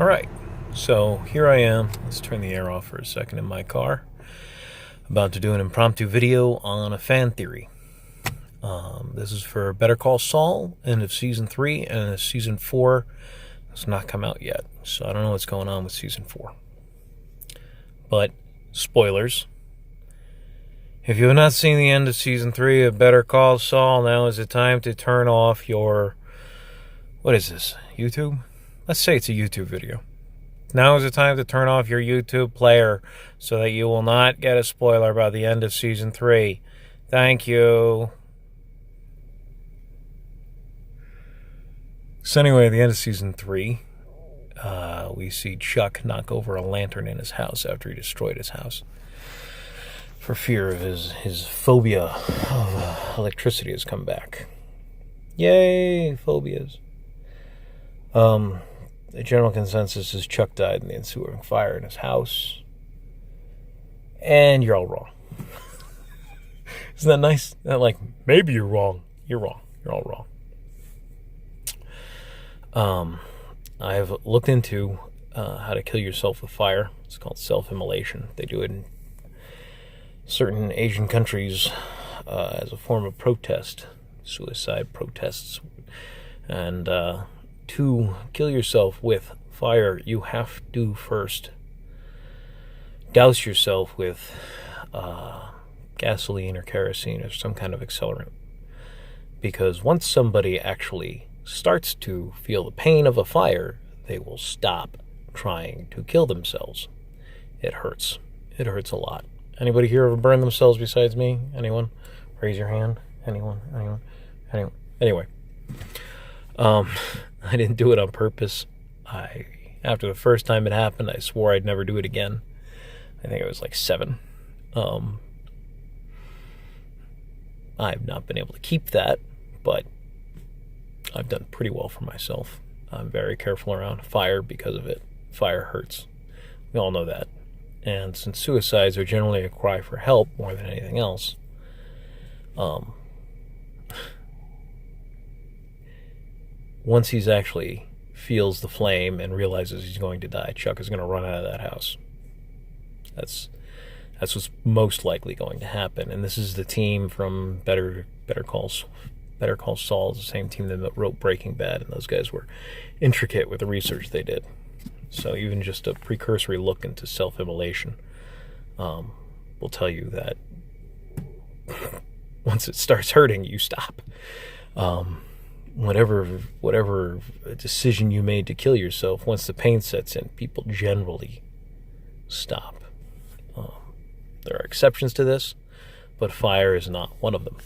Alright, so here I am. Let's turn the air off for a second in my car. About to do an impromptu video on a fan theory. This is for Better Call Saul, end of Season 3, and Season 4 has not come out yet. So I don't know what's going on with Season 4. But, spoilers. If you have not seen the end of Season 3 of Better Call Saul, now is the time to turn off your... What is this? YouTube? Let's say it's a YouTube video. Now is the time to turn off your YouTube player so that you will not get a spoiler about the end of Season 3. Thank you. So anyway, at the end of Season 3, we see Chuck knock over a lantern in his house after he destroyed his house. For fear of his phobia of electricity has come back. Yay, phobias. The general consensus is Chuck died in the ensuing fire in his house. And you're all wrong. Isn't that nice? Isn't that like, maybe you're wrong. You're wrong. You're all wrong. I have looked into how to kill yourself with fire. It's called self-immolation. They do it in certain Asian countries as a form of protest, suicide protests. And to kill yourself with fire, you have to first douse yourself with gasoline or kerosene or some kind of accelerant. Because once somebody actually starts to feel the pain of a fire, they will stop trying to kill themselves. It hurts. It hurts a lot. Anybody here ever burned themselves besides me? Anyone? Raise your hand. Anyone? Anyway. I didn't do it on purpose. After the first time it happened, I swore I'd never do it again. I think I was like 7. I've not been able to keep that, but I've done pretty well for myself. I'm very careful around fire because of it. Fire hurts. We all know that. And since suicides are generally a cry for help more than anything else, once he's actually feels the flame and realizes he's going to die, Chuck is going to run out of that house. That's what's most likely going to happen. And this is the team from Better Call Saul, the same team that wrote Breaking Bad, and those guys were intricate with the research they did. So even just a precursory look into self-immolation will tell you that once it starts hurting, you stop. Whatever decision you made to kill yourself, once the pain sets in, people generally stop. There are exceptions to this, but fire is not one of them.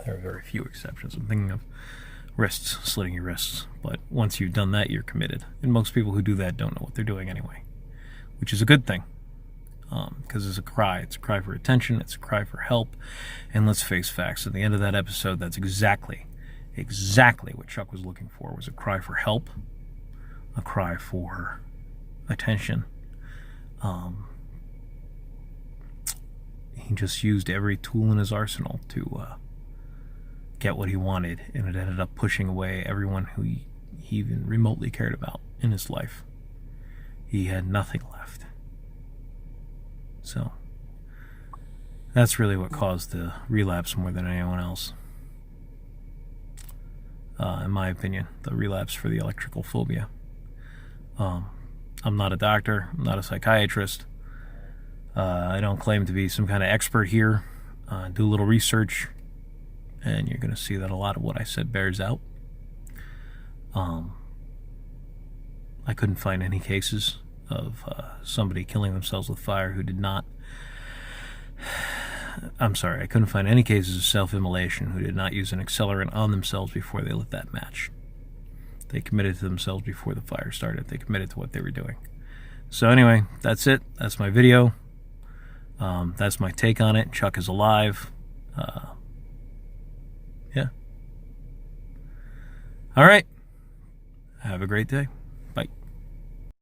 There are very few exceptions. I'm thinking of slitting your wrists. But once you've done that, you're committed. And most people who do that don't know what they're doing anyway, which is a good thing. Because it's a cry. It's a cry for attention. It's a cry for help. And let's face facts. At the end of that episode, that's exactly what Chuck was looking for, was a cry for help, a cry for attention. He just used every tool in his arsenal to get what he wanted, and it ended up pushing away everyone who he even remotely cared about in his life. He had nothing left. So that's really what caused the relapse more than anyone else. In my opinion, the relapse for the electrical phobia. I'm not a doctor. I'm not a psychiatrist. I don't claim to be some kind of expert here. Do a little research, and you're going to see that a lot of what I said bears out. I couldn't find any cases of somebody killing themselves with fire who did not... I couldn't find any cases of self-immolation who did not use an accelerant on themselves before they lit that match. They committed to themselves before the fire started. They committed to what they were doing. So anyway, that's it. That's my video. That's my take on it. Chuck is alive. Yeah. All right. Have a great day.